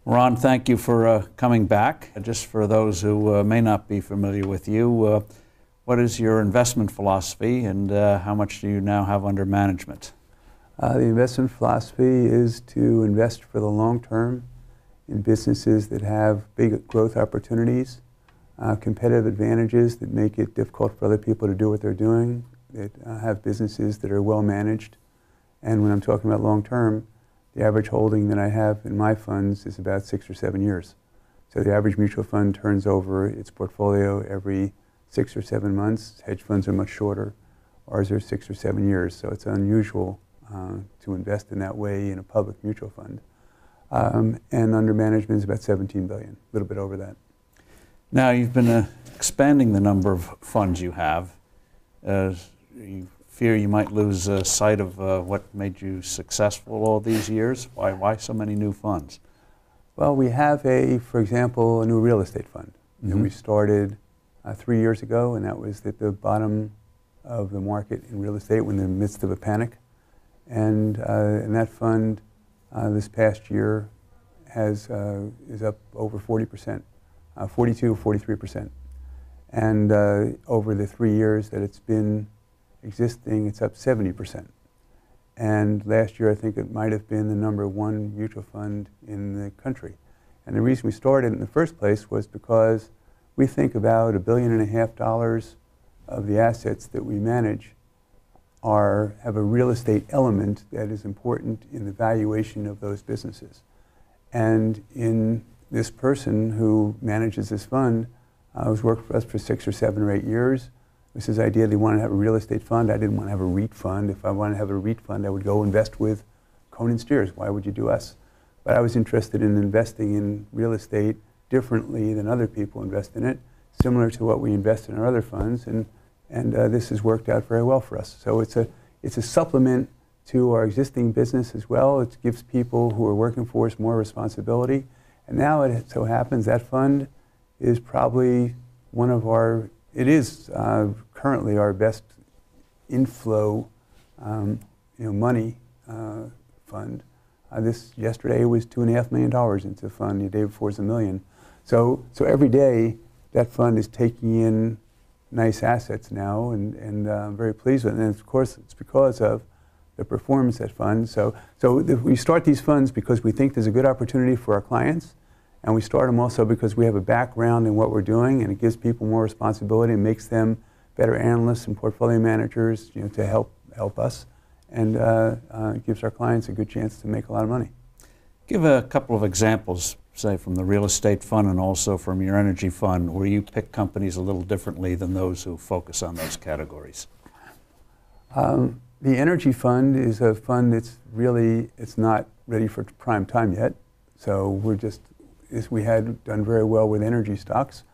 Ron, thank you for coming back. Just for those who may not be familiar with you, what is your investment philosophy and how much do you now have under management? The investment philosophy is to invest for the long term in businesses that have big growth opportunities, competitive advantages that make it difficult for other people to do what they're doing, that have businesses that are well managed. And when I'm talking about long term, the average holding that I have in my funds is about 6 or 7 years. So the average mutual fund turns over its portfolio every 6 or 7 months. Hedge funds are much shorter. Ours are 6 or 7 years. So it's unusual to invest in that way in a public mutual fund. And under management is about $17 billion, a little bit over that. Now you've been expanding the number of funds you have. You fear you might lose sight of what made you successful all these years? Why so many new funds? Well, we have for example, a new real estate fund that we started 3 years ago, and that was at the bottom of the market in real estate. We're in the midst of a panic. And that fund this past year is up over 40%, 42 or 43%. And over the 3 years that it's been existing, it's up 70%. And last year, I think it might have been the #1 mutual fund in the country. And the reason we started in the first place was because we think about $1.5 billion of the assets that we manage have a real estate element that is important in the valuation of those businesses. And in this person who manages this fund, who's worked for us for 6 or 7 or 8 years, it was his idea that he wanted to have a real estate fund. I didn't want to have a REIT fund. If I wanted to have a REIT fund, I would go invest with Cohen & Steers. Why would you do us? But I was interested in investing in real estate differently than other people invest in it, similar to what we invest in our other funds. And this has worked out very well for us. So it's a supplement to our existing business as well. It gives people who are working for us more responsibility. And now it so happens that fund is probably currently our best inflow money fund. Yesterday was $2.5 million into the fund. The day before was $1 million. So every day that fund is taking in nice assets now, and I'm very pleased with it. And of course, it's because of the performance of that fund. So we start these funds because we think there's a good opportunity for our clients, and we start them also because we have a background in what we're doing, and it gives people more responsibility and makes them better analysts and portfolio managers, to help us, and it gives our clients a good chance to make a lot of money. Give a couple of examples, say from the real estate fund and also from your energy fund, where you pick companies a little differently than those who focus on those categories. The energy fund is a fund it's not ready for prime time yet. So we had done very well with energy stocks,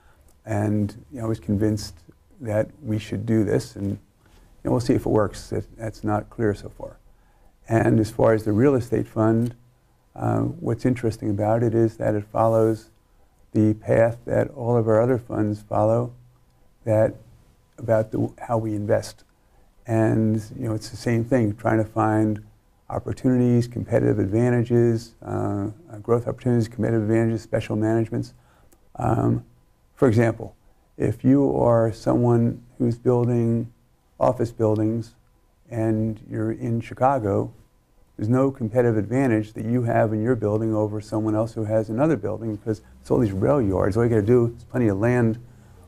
and I was convinced that we should do this, and we'll see if it works. That's not clear so far. And as far as the real estate fund, what's interesting about it is that it follows the path that all of our other funds follow, about how we invest. And it's the same thing, trying to find opportunities, competitive advantages, growth opportunities, competitive advantages, special managements. For example, if you are someone who's building office buildings and you're in Chicago, there's no competitive advantage that you have in your building over someone else who has another building, because it's all these rail yards. All you got to do is plenty of land.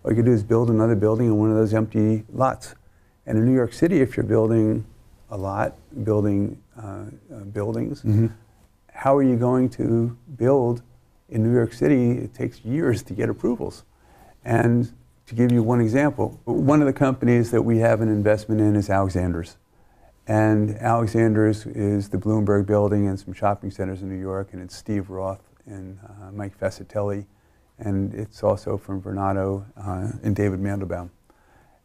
All you got to do is build another building in one of those empty lots. And in New York City, if you're building a lot, buildings, how are you going to build in New York City? It takes years to get approvals. And to give you one example, one of the companies that we have an investment in is Alexander's. And Alexander's is the Bloomberg building and some shopping centers in New York, and it's Steve Roth and Mike Fascitelli, and it's also from Vornado and David Mandelbaum.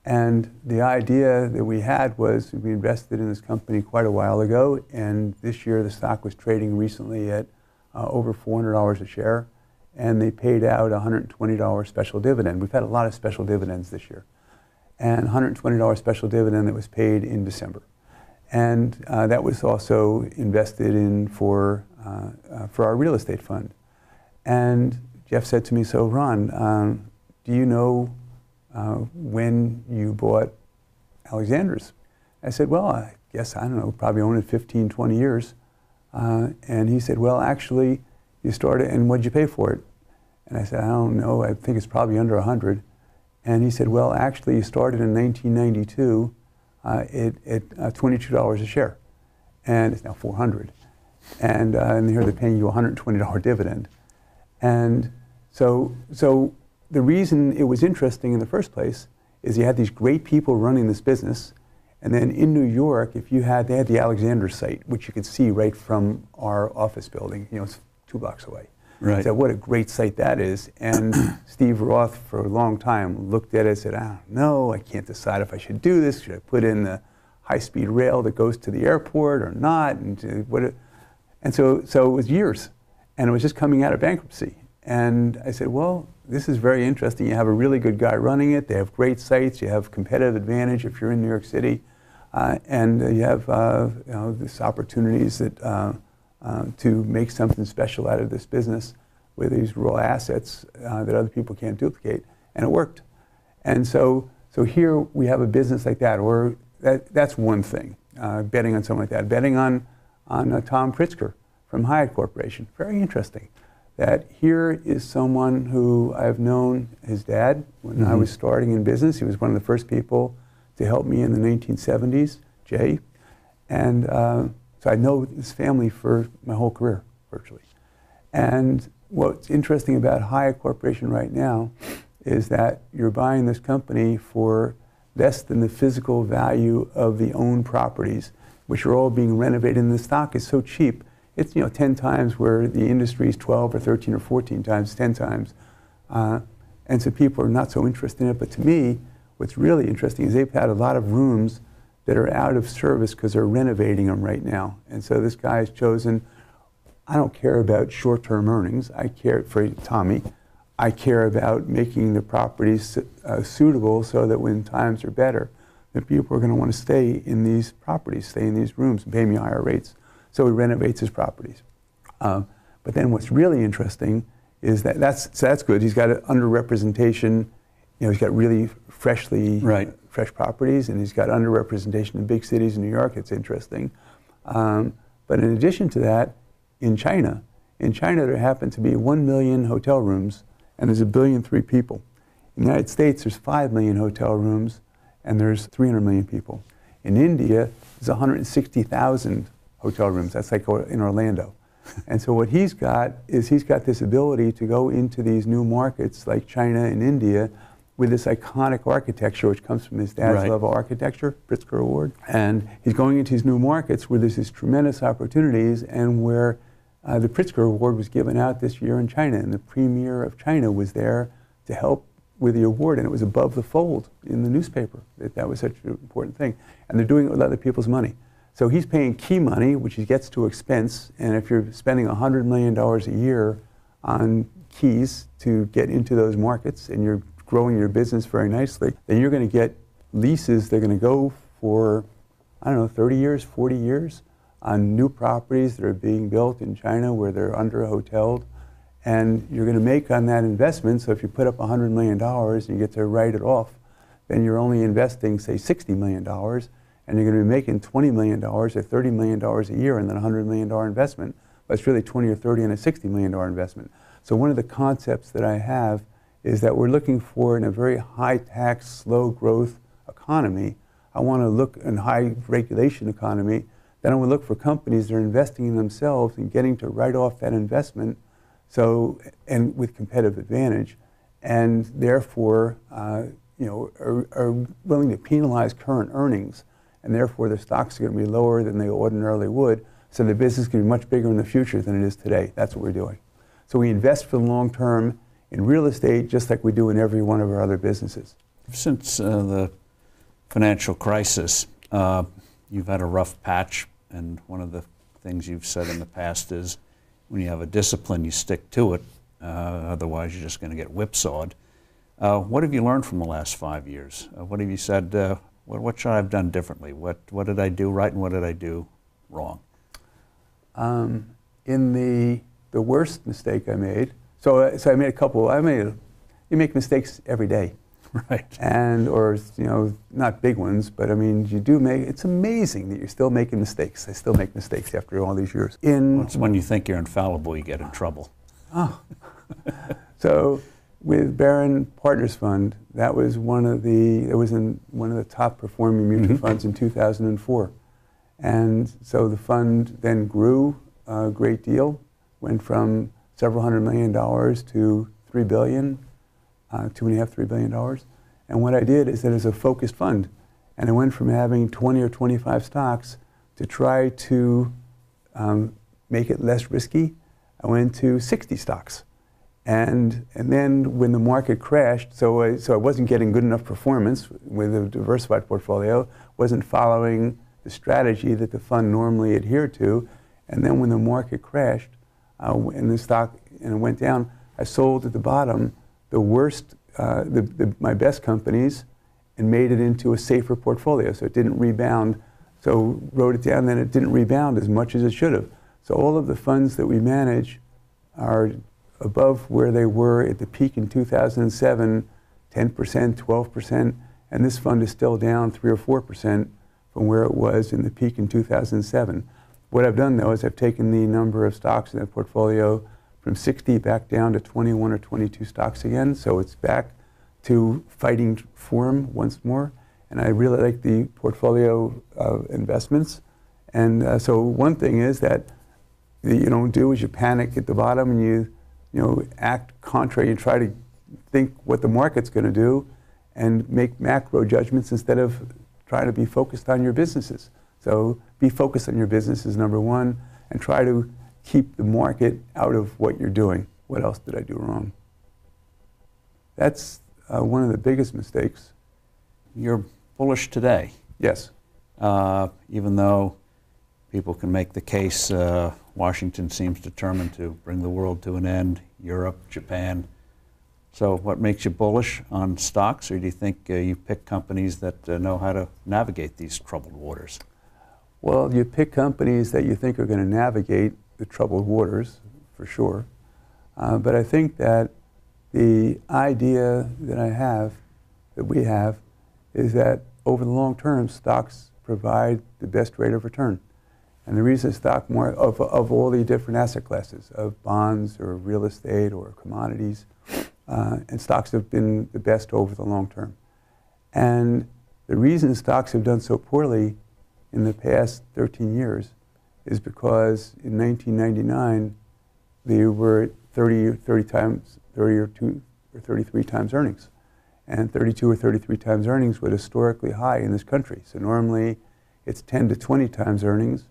And the idea that we had was we invested in this company quite a while ago, and this year the stock was trading recently at over $400 a share, and they paid out a $120 special dividend. We've had a lot of special dividends this year, and $120 special dividend that was paid in December. And that was also invested in for our real estate fund. And Jeff said to me, so Ron, do you know when you bought Alexander's? I said, well, I guess, I don't know, probably owned it 15, 20 years. And he said, well, actually, you started, and what'd you pay for it? And I said, I don't know, I think it's probably under 100. And he said, well, actually, you started in 1992 at $22 a share, and it's now 400. And here they're paying you a $120 dividend. And so the reason it was interesting in the first place is you had these great people running this business. And then in New York, they had the Alexander site, which you could see right from our office building. It's 2 blocks away. Right. So what a great site that is. And Steve Roth, for a long time, looked at it and said, I don't know, I can't decide if I should do this. Should I put in the high-speed rail that goes to the airport or not? And so it was years. And it was just coming out of bankruptcy. And I said, well, this is very interesting. You have a really good guy running it. They have great sites. You have competitive advantage if you're in New York City. And you have these opportunities that to make something special out of this business with these raw assets that other people can't duplicate, and it worked. And so here we have a business like that, or that's one thing, betting on something like that. Betting on Tom Pritzker from Hyatt Corporation, very interesting. That here is someone who I've known his dad when I was starting in business. He was one of the first people to help me in the 1970s, Jay. And so I know his family for my whole career, virtually. And what's interesting about Hyatt Corporation right now is that you're buying this company for less than the physical value of the owned properties, which are all being renovated, and the stock is so cheap. It's 10 times where the industry is 12 or 13 or 14 times, 10 times. And so people are not so interested in it. But to me, what's really interesting is they've had a lot of rooms that are out of service because they're renovating them right now. And so this guy has chosen, I don't care about short-term earnings. I care, for Tommy, I care about making the properties suitable so that when times are better, that people are going to want to stay in these properties, stay in these rooms, and pay me higher rates. So he renovates his properties. But then what's really interesting is that's good. He's got an underrepresentation. He's got really fresh properties, and he's got underrepresentation in big cities in New York. It's interesting. But in addition to that, in China there happen to be 1 million hotel rooms, and there's 1.3 billion people. In the United States, there's 5 million hotel rooms, and there's 300 million people. In India, there's 160,000 hotel rooms. That's like in Orlando. And so what he's got is he's got this ability to go into these new markets like China and India with this iconic architecture, which comes from his dad's level architecture, Pritzker Award. And he's going into these new markets where there's these tremendous opportunities, and where the Pritzker Award was given out this year in China, and the premier of China was there to help with the award, and it was above the fold in the newspaper. That was such an important thing. And they're doing it with other people's money. So he's paying key money, which he gets to expense, and if you're spending $100 million a year on keys to get into those markets, and you're growing your business very nicely, then you're going to get leases that are going to go for, 30 years, 40 years on new properties that are being built in China where they're under-hoteled. And you're going to make on that investment, so if you put up $100 million and you get to write it off, then you're only investing, say, $60 million, and you're going to be making $20 million or $30 million a year in that $100 million investment. But it's really 20 or 30 on a $60 million investment. So one of the concepts that I have is that we're looking for, in a very high-tax, slow-growth economy, I want to look in high-regulation economy, then I want to look for companies that are investing in themselves and getting to write off that investment, and with competitive advantage, and therefore are willing to penalize current earnings, and therefore their stocks are going to be lower than they ordinarily would, so the business can be much bigger in the future than it is today. That's what we're doing. So we invest for the long term in real estate, just like we do in every one of our other businesses. Since the financial crisis, you've had a rough patch, and one of the things you've said in the past is when you have a discipline, you stick to it. Otherwise, you're just going to get whipsawed. What have you learned from the last 5 years? What have you said, what should I have done differently? What did I do right and what did I do wrong? In the worst mistake I made So I made a couple. You make mistakes every day. Right. Or not big ones, but I mean, you do make, it's amazing that you're still making mistakes. I still make mistakes after all these years. It's when you think you're infallible, you get in trouble. Oh. So with Barron Partners Fund, that was one of the top performing mutual funds in 2004. And so the fund then grew a great deal, went from several $100 million to $3 billion. $2.5–3 billion. And what I did is that it's a focused fund. And I went from having 20 or 25 stocks to try to make it less risky. I went to 60 stocks. And then when the market crashed, so I wasn't getting good enough performance with a diversified portfolio, wasn't following the strategy that the fund normally adhered to. And then when the market crashed and the stock and it went down, I sold at the bottom the worst, my best companies, and made it into a safer portfolio, so it didn't rebound. So wrote it down, then it didn't rebound as much as it should have. So all of the funds that we manage are above where they were at the peak in 2007, 10%, 12%, and this fund is still down 3 or 4% from where it was in the peak in 2007. What I've done, though, is I've taken the number of stocks in that portfolio from 60 back down to 21 or 22 stocks again, so it's back to fighting form once more. And I really like the portfolio investments. And so one thing is that you don't do is you panic at the bottom and you act contrary. You try to think what the market's going to do and make macro judgments instead of trying to be focused on your businesses. So be focused on your businesses, number one, and try to keep the market out of what you're doing. What else did I do wrong? That's one of the biggest mistakes. You're bullish today. Yes. Even though people can make the case, Washington seems determined to bring the world to an end, Europe, Japan. So what makes you bullish on stocks, or do you think you pick companies that know how to navigate these troubled waters? Well, you pick companies that you think are going to navigate the troubled waters, for sure. But I think that the idea that we have, is that over the long term, stocks provide the best rate of return. And the reason stock market, of all the different asset classes, of bonds or real estate or commodities, and stocks have been the best over the long term. And the reason stocks have done so poorly in the past 13 years is because in 1999, they were 30 or 33 times earnings. And 32 or 33 times earnings was historically high in this country. So normally it's 10 to 20 times earnings,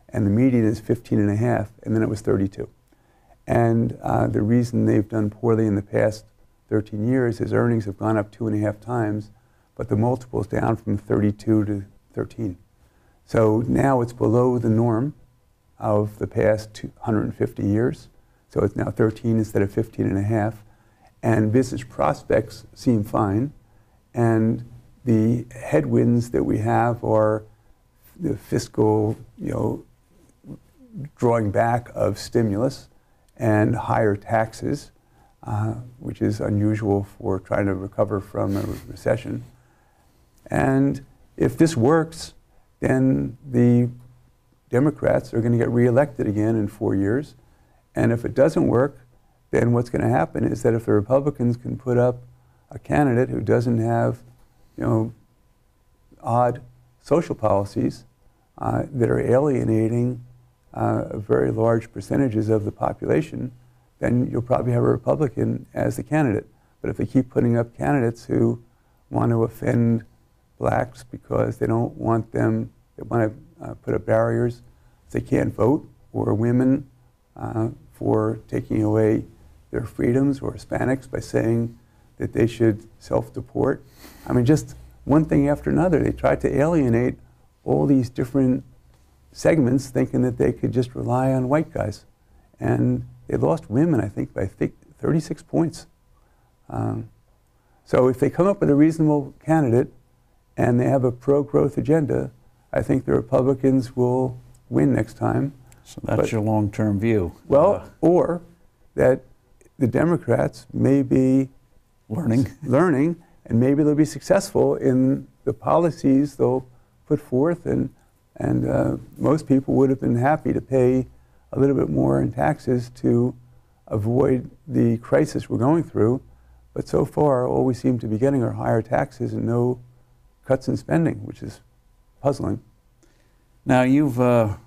and the median is 15.5, and then it was 32. And the reason they've done poorly in the past 13 years is earnings have gone up 2.5 times, but the multiple's down from 32 to 13. So now it's below the norm of the past 150 years. So it's now 13 instead of 15.5. And business prospects seem fine. And the headwinds that we have are the fiscal, drawing back of stimulus and higher taxes, which is unusual for trying to recover from a recession. And if this works, then the Democrats are going to get reelected again in 4 years. And if it doesn't work, then what's going to happen is that if the Republicans can put up a candidate who doesn't have, odd social policies that are alienating very large percentages of the population, then you'll probably have a Republican as the candidate. But if they keep putting up candidates who want to offend blacks because they don't want them, they want to put up barriers so they can't vote, or women for taking away their freedoms, or Hispanics by saying that they should self-deport. I mean, just one thing after another. They tried to alienate all these different segments thinking that they could just rely on white guys. And they lost women, I think, by 36 points. So if they come up with a reasonable candidate and they have a pro-growth agenda, I think the Republicans will win next time. So that's your long-term view. Well, or that the Democrats may be learning, and maybe they'll be successful in the policies they'll put forth, and most people would have been happy to pay a little bit more in taxes to avoid the crisis we're going through. But so far, all we seem to be getting are higher taxes and no cuts in spending, which is puzzling. Now, you've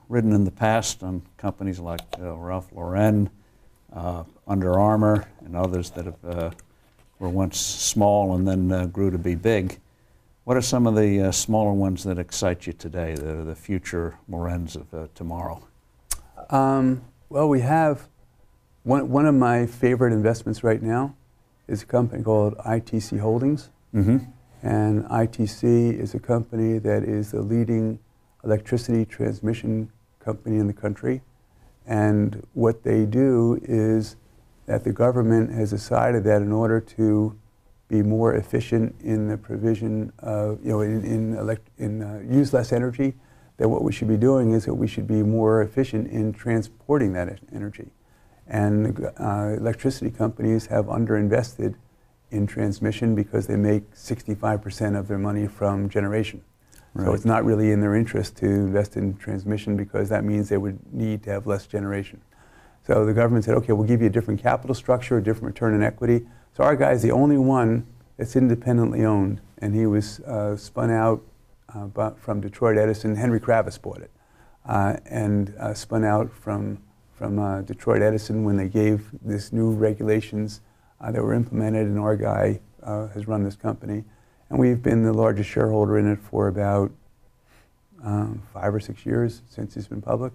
written in the past on companies like Ralph Lauren, Under Armour, and others that have, were once small and then grew to be big. What are some of the smaller ones that excite you today, the future Lorenz of tomorrow? Well, we have one of my favorite investments right now is a company called ITC Holdings. Mm-hmm. And ITC is a company that is the leading electricity transmission company in the country. And what they do is that the government has decided that in order to be more efficient in the provision of, use less energy, that what we should be doing is that we should be more efficient in transporting that energy. And electricity companies have underinvested in transmission because they make 65% of their money from generation. Right. So it's not really in their interest to invest in transmission because that means they would need to have less generation. So the government said, okay, we'll give you a different capital structure, a different return on equity. So our guy is the only one that's independently owned, and he was spun out from Detroit Edison. Henry Kravis bought it, and spun out from Detroit Edison when they gave this new regulations that were implemented, and our guy has run this company. And we've been the largest shareholder in it for about 5 or 6 years since it's been public.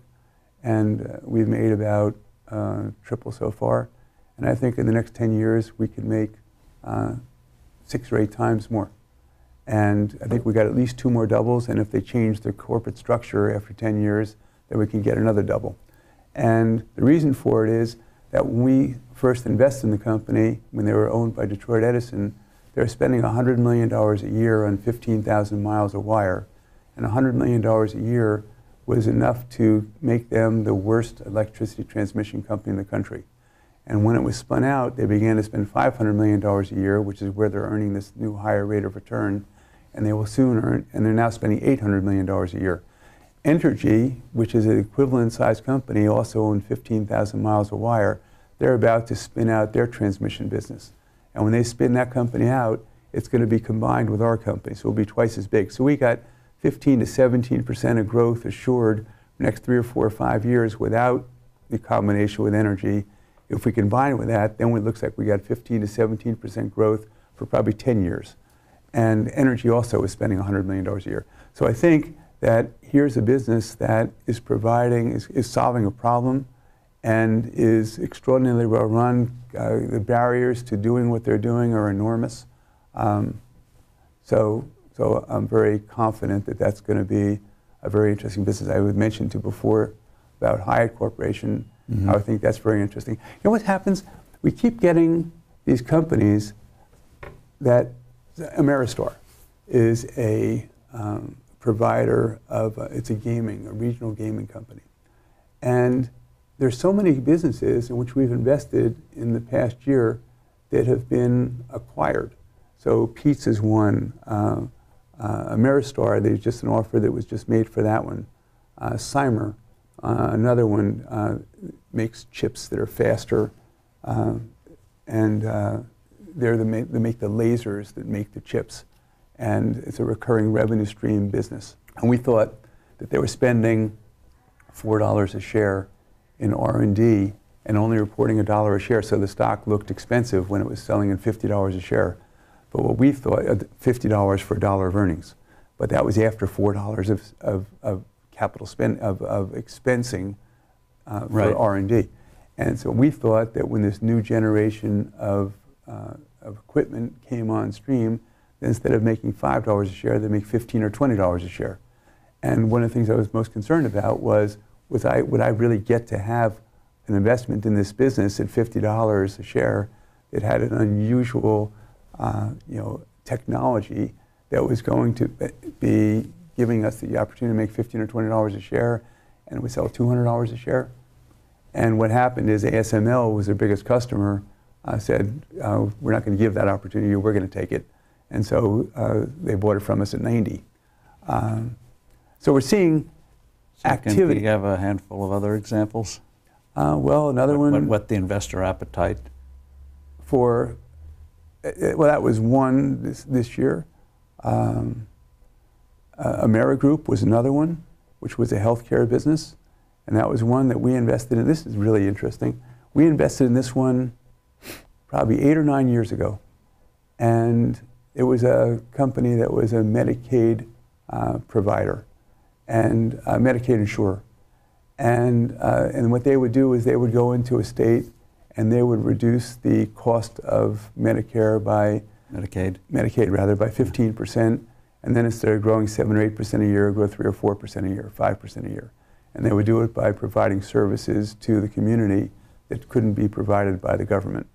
And we've made about triple so far. And I think in the next 10 years, we could make 6 or 8 times more. And I think we got at least 2 more doubles. And if they change their corporate structure after 10 years, then we can get another double. And the reason for it is that when we first invested in the company, when they were owned by Detroit Edison, they were spending $100 million a year on 15,000 miles of wire. And $100 million a year was enough to make them the worst electricity transmission company in the country. And when it was spun out, they began to spend $500 million a year, which is where they're earning this new higher rate of return. And they will soon earn, and they're now spending $800 million a year. Entergy, which is an equivalent size company, also owned 15,000 miles of wire. They're about to spin out their transmission business. And when they spin that company out, it's going to be combined with our company, so it'll be twice as big. So we got 15 to 17% of growth assured the next 3 or 4 or 5 years without the combination with Entergy. If we combine it with that, then it looks like we got 15 to 17% growth for probably 10 years. And Entergy also is spending $100 million a year. So I think that here's a business that is providing, is solving a problem and is extraordinarily well run. The barriers to doing what they're doing are enormous. So I'm very confident that that's going to be a very interesting business. I would mention to before about Hyatt Corporation, how I think that's very interesting. You know what happens? We keep getting these companies that Ameristar is a provider of, it's a regional gaming company. And there's so many businesses in which we've invested in the past year that have been acquired. So Pizza's one, Ameristar, there's just an offer that was just made for that one. Cymer, another one, makes chips that are faster, and they make the lasers that make the chips. And it's a recurring revenue stream business. And we thought that they were spending $4 a share in R&D and only reporting $1 a share, so the stock looked expensive when it was selling at $50 a share. But what we thought, $50 for $1 of earnings. But that was after $4 of capital spend, of expensing for R&D. And so we thought that when this new generation of equipment came on stream, instead of making $5 a share, they make $15 or $20 a share. And one of the things I was most concerned about was would I really get to have an investment in this business at $50 a share that had an unusual technology that was going to be giving us the opportunity to make $15 or $20 a share, and it would sell $200 a share. And what happened is ASML was their biggest customer, said, we're not going to give that opportunity, we're going to take it. And so they bought it from us at 90. So we're seeing activity. Can you have a handful of other examples? Well, another one. What the investor appetite? For, well, that was one this year. AmeriGroup was another one, which was a healthcare business. And that was one that we invested in. This is really interesting. We invested in this one probably 8 or 9 years ago. And it was a company that was a Medicaid provider and Medicaid insurer. And what they would do is they would go into a state and they would reduce the cost of Medicare by Medicaid rather by 15%, and then instead of growing 7 or 8% a year, grow 3 or 4% a year, 5% a year. And they would do it by providing services to the community that couldn't be provided by the government.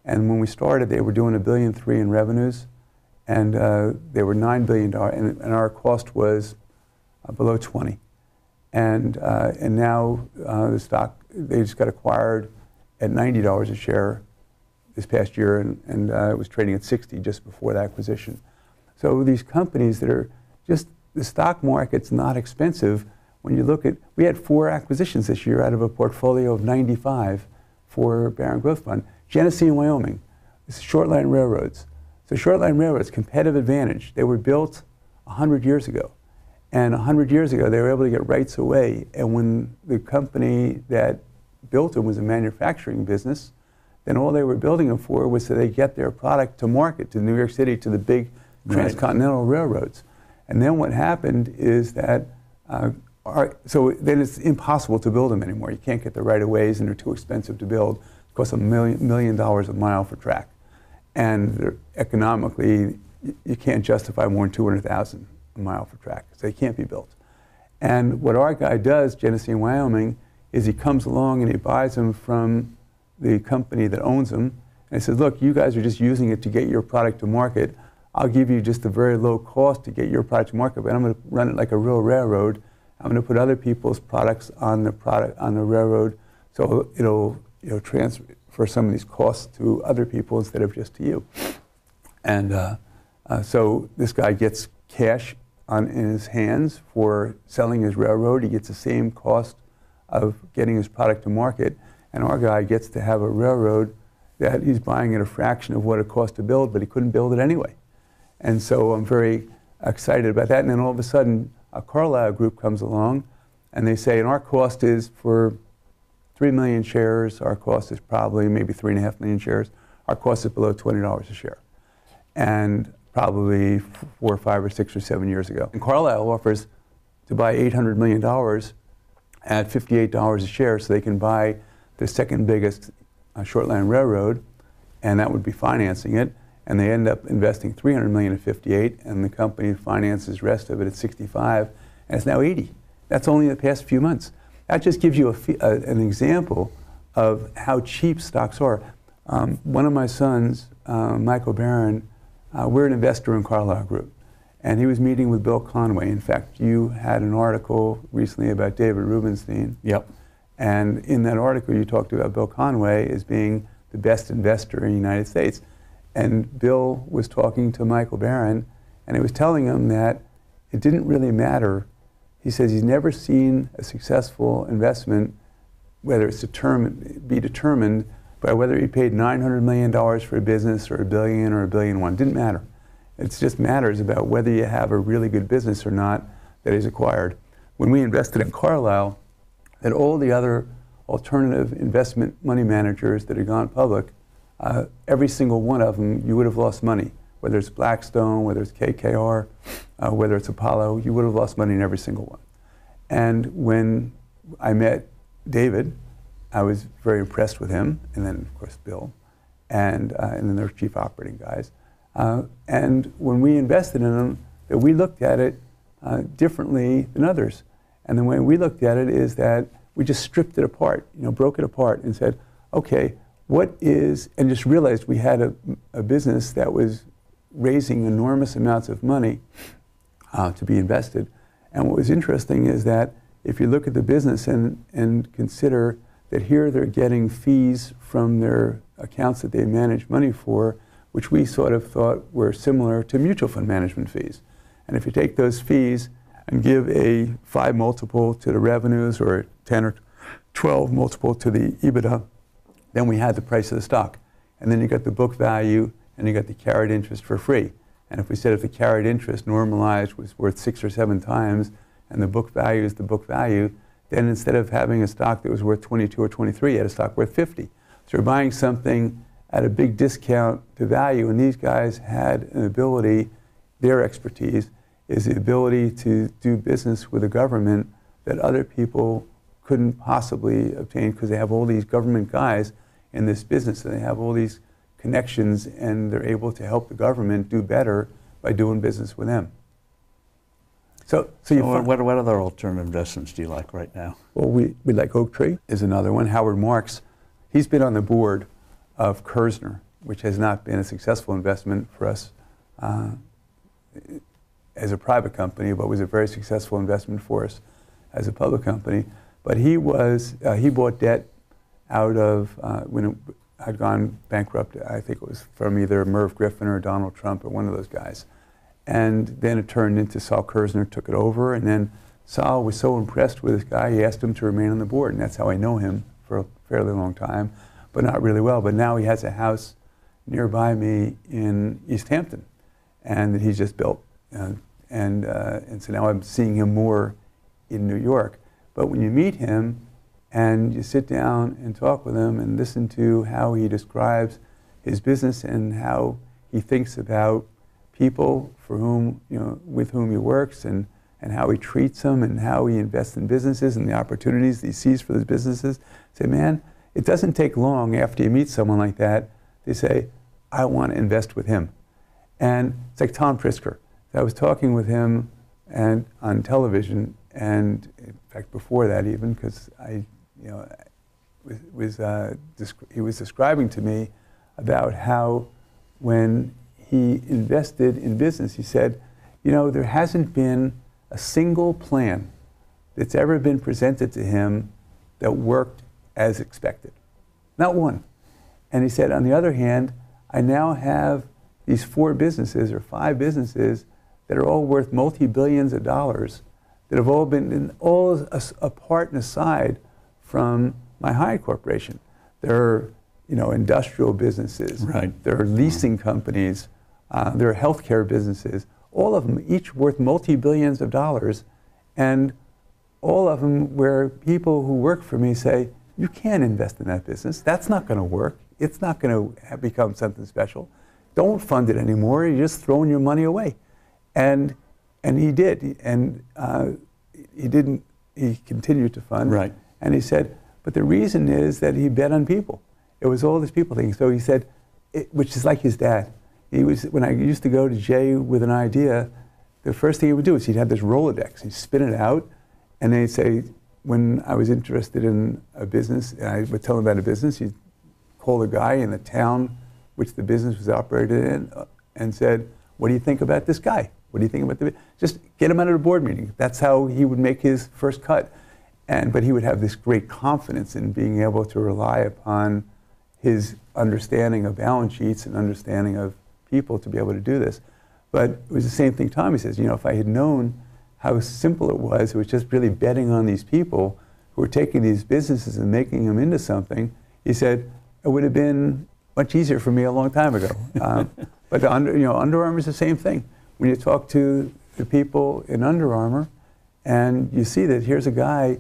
And when we started, they were doing $1.3 billion in revenues, and they were $9 billion, and our cost was below 20. And now the stock, they just got acquired at $90 a share this past year, and it was trading at 60 just before the acquisition. So these companies that are just, the stock market's not expensive. When you look at, we had 4 acquisitions this year out of a portfolio of 95 for Barron Growth Fund. Genesee and Wyoming, this is short line railroads. So short line railroads, competitive advantage. They were built 100 years ago. And 100 years ago, they were able to get rights away. And when the company that built them was a manufacturing business, then all they were building them for was so they get their product to market, to New York City, to the big transcontinental railroads. And then what happened is that, so then it's impossible to build them anymore. You can't get the right of ways, and they're too expensive to build. It costs $1 million a mile for track. And economically, you can't justify more than $200,000 a mile for track, so they can't be built. And what our guy does, Genesee and Wyoming, is he comes along and he buys them from the company that owns them, and he says, look, you guys are just using it to get your product to market. I'll give you just a very low cost to get your product to market, but I'm going to run it like a real railroad. I'm going to put other people's products on the railroad, so it'll transfer some of these costs to other people instead of just to you. And so this guy gets cash in his hands for selling his railroad. He gets the same cost of getting his product to market, and our guy gets to have a railroad that he's buying at a fraction of what it cost to build, but he couldn't build it anyway. And so I'm very excited about that. And then all of a sudden, a Carlyle group comes along, and they say, and our cost is for 3 million shares, our cost is probably maybe 3.5 million shares. Our cost is below $20 a share. And probably 4 or 5 or 6 or 7 years ago. And Carlyle offers to buy $800 million at $58 a share, so they can buy the second biggest short line railroad, and that would be financing it. And they end up investing $300 million at 58, and the company finances the rest of it at 65, and it's now 80. That's only in the past few months. That just gives you an example of how cheap stocks are. One of my sons, Michael Barron, we're an investor in Carlyle Group, and he was meeting with Bill Conway. In fact, you had an article recently about David Rubenstein. Yep. And in that article, you talked about Bill Conway as being the best investor in the United States. And Bill was talking to Michael Barron, and he was telling him that it didn't really matter. He says he's never seen a successful investment, whether it's determined by whether he paid $900 million for a business or $1 billion or $1.1 billion. Didn't matter. It just matters about whether you have a really good business or not that is acquired. When we invested in Carlyle, and all the other alternative investment money managers that had gone public, every single one of them, you would have lost money. Whether it's Blackstone, whether it's KKR, whether it's Apollo, you would have lost money in every single one. And when I met David, I was very impressed with him, and then of course Bill, and then their chief operating guys. And when we invested in them, we looked at it differently than others. And the way we looked at it is that we just stripped it apart, broke it apart and said, okay, what is, and just realized we had a business that was raising enormous amounts of money to be invested. And what was interesting is that if you look at the business and consider that here they're getting fees from their accounts that they manage money for, which we sort of thought were similar to mutual fund management fees. And if you take those fees and give a 5 multiple to the revenues or a 10 or 12 multiple to the EBITDA, then we had the price of the stock. And then you got the book value and you got the carried interest for free. And if we said if the carried interest normalized was worth 6 or 7 times and the book value is the book value, then instead of having a stock that was worth 22 or 23, you had a stock worth 50. So you're buying something at a big discount to value, and these guys had an ability, their expertise is the ability to do business with the government that other people couldn't possibly obtain because they have all these government guys in this business and they have all these connections and they're able to help the government do better by doing business with them. So what other alternative investments do you like right now? Well, we like Oaktree is another one. Howard Marks, he's been on the board of Kerzner, which has not been a successful investment for us as a private company, but was a very successful investment for us as a public company. But he bought debt out of, when it had gone bankrupt, I think it was from either Merv Griffin or Donald Trump or one of those guys. And then it turned into Saul Kerzner took it over, and then Saul was so impressed with this guy, he asked him to remain on the board, and that's how I know him for a fairly long time, but not really well. But now he has a house nearby me in East Hampton, and that he's just built. And so now I'm seeing him more in New York. But when you meet him and you sit down and talk with him and listen to how he describes his business and how he thinks about people for whom, with whom he works and how he treats them and how he invests in businesses and the opportunities that he sees for those businesses, say, man, it doesn't take long after you meet someone like that to say, I want to invest with him. And it's like Tom Pritzker. I was talking with him and on television, and in fact before that even, because he was describing to me about how when he invested in business, he said, there hasn't been a single plan that's ever been presented to him that worked as expected. Not one. And he said, on the other hand, I now have these 4 businesses or 5 businesses that are all worth multi-billions of dollars that have all been apart and aside from my Hyatt Corporation. There are, industrial businesses. Right. There are leasing companies. There are healthcare businesses. All of them, each worth multi-billions of dollars, and all of them where people who work for me say, you can't invest in that business. That's not going to work. It's not going to become something special. Don't fund it anymore. You're just throwing your money away. And he did. And he didn't. He continued to fund. Right. And he said, but the reason is that he bet on people. It was all this people thing. So he said, which is like his dad. When I used to go to Jay with an idea, the first thing he would do is he'd have this Rolodex. He'd spin it out, and then he'd say, when I was interested in a business, and I would tell him about a business, he'd call the guy in the town which the business was operated in and said, what do you think about this guy? What do you think about the business? Just get him out of the board meeting. That's how he would make his first cut. But he would have this great confidence in being able to rely upon his understanding of balance sheets and understanding of people to be able to do this. But it was the same thing Tommy says, if I had known how simple it was just really betting on these people who were taking these businesses and making them into something, he said, it would have been much easier for me a long time ago. But Under Armour is the same thing. When you talk to the people in Under Armour and you see that here's a guy,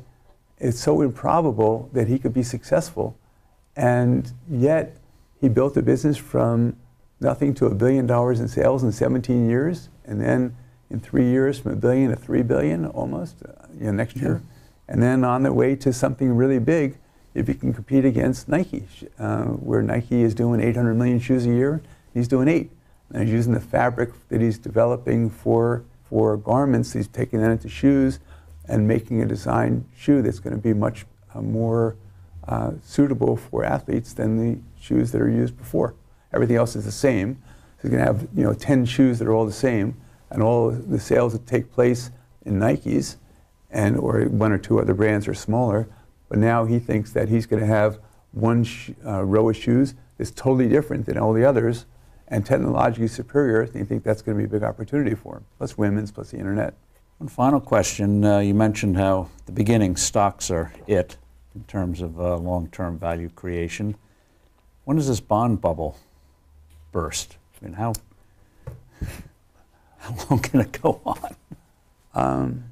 it's so improbable that he could be successful, and yet he built a business from nothing to $1 billion in sales in 17 years, and then in 3 years from $1 billion to $3 billion almost, next year. And then on the way to something really big, if you can compete against Nike, where Nike is doing 800 million shoes a year, he's doing 8. And he's using the fabric that he's developing for garments, he's taking that into shoes and making a design shoe that's going to be much more suitable for athletes than the shoes that are used before. Everything else is the same. So he's going to have 10 shoes that are all the same, and all the sales that take place in Nikes or 1 or 2 other brands are smaller, but now he thinks that he's going to have one row of shoes that's totally different than all the others and technologically superior, and you think that's going to be a big opportunity for him, plus women's, plus the internet. One final question. You mentioned how at the beginning stocks are it in terms of long-term value creation. When does this bond bubble burst? I mean, how long can it go on?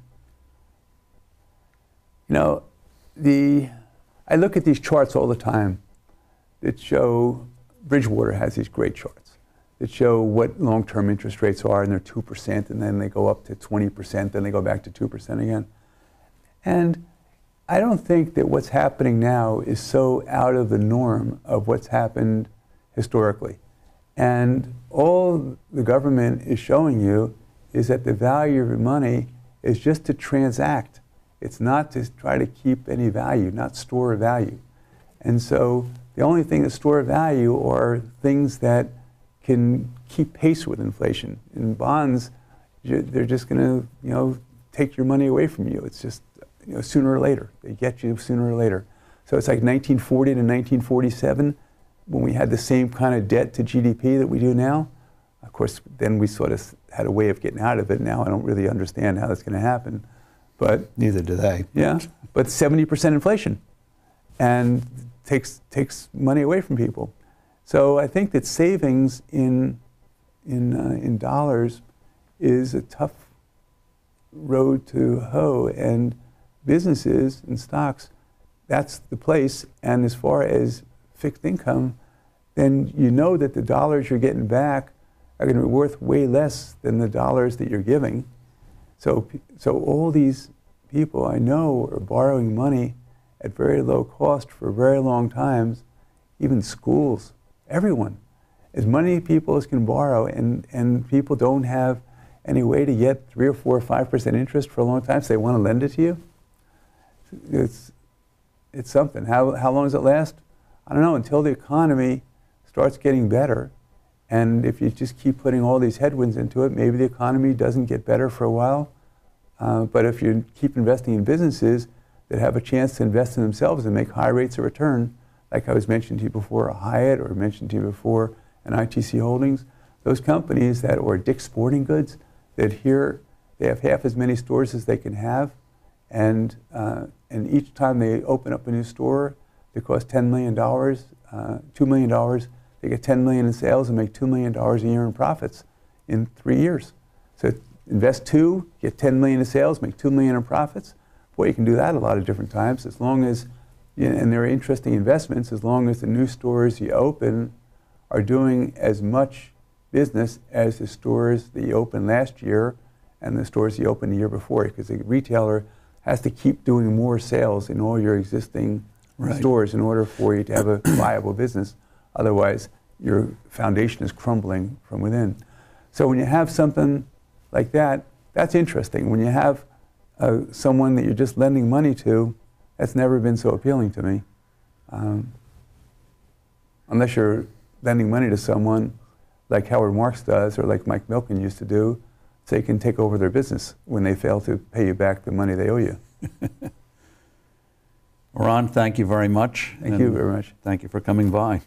You know, I look at these charts all the time that show, Bridgewater has these great charts that show what long-term interest rates are, and they're 2%, and then they go up to 20%, then they go back to 2% again. And I don't think that what's happening now is so out of the norm of what's happened historically. And all the government is showing you is that the value of your money is just to transact. It's not to try to keep any value, not store value. And so the only thing that store value are things that can keep pace with inflation. In bonds, they're just going to, take your money away from you. It's just, sooner or later. They get you sooner or later. So it's like 1940 to 1947, when we had the same kind of debt to GDP that we do now. Of course, then we sort of had a way of getting out of it. Now I don't really understand how that's going to happen. But neither do they. Yeah, but 70% inflation, and takes money away from people. So I think that savings in dollars is a tough road to hoe, and businesses and stocks, that's the place. And as far as fixed income, then you know that the dollars you're getting back are going to be worth way less than the dollars that you're giving. So all these people I know are borrowing money at very low cost for very long times, even schools, everyone. As many people as can borrow, and people don't have any way to get 3 or 4 or 5% interest for a long time, so they want to lend it to you. It's something. How long does it last? I don't know, until the economy starts getting better. And if you just keep putting all these headwinds into it, maybe the economy doesn't get better for a while. But if you keep investing in businesses that have a chance to invest in themselves and make high rates of return, like I was mentioning to you before, a Hyatt, or mentioned to you before, an ITC Holdings, those companies that, or Dick's Sporting Goods, that here they have half as many stores as they can have, and each time they open up a new store, they cost $10 million, $2 million. They get $10 million in sales and make $2 million a year in profits in 3 years. So invest 2, get 10 million in sales, make 2 million in profits. Boy, you can do that a lot of different times, as long as, and they're interesting investments, as long as the new stores you open are doing as much business as the stores that you opened last year and the stores you opened the year before, because the retailer has to keep doing more sales in all your existing stores in order for you to have a viable business. Otherwise, your foundation is crumbling from within. So when you have something like that, that's interesting. When you have someone that you're just lending money to, that's never been so appealing to me. Unless you're lending money to someone like Howard Marks does, or like Mike Milken used to do, so they can take over their business when they fail to pay you back the money they owe you. Ron, thank you very much. Thank you very much. Thank you for coming by.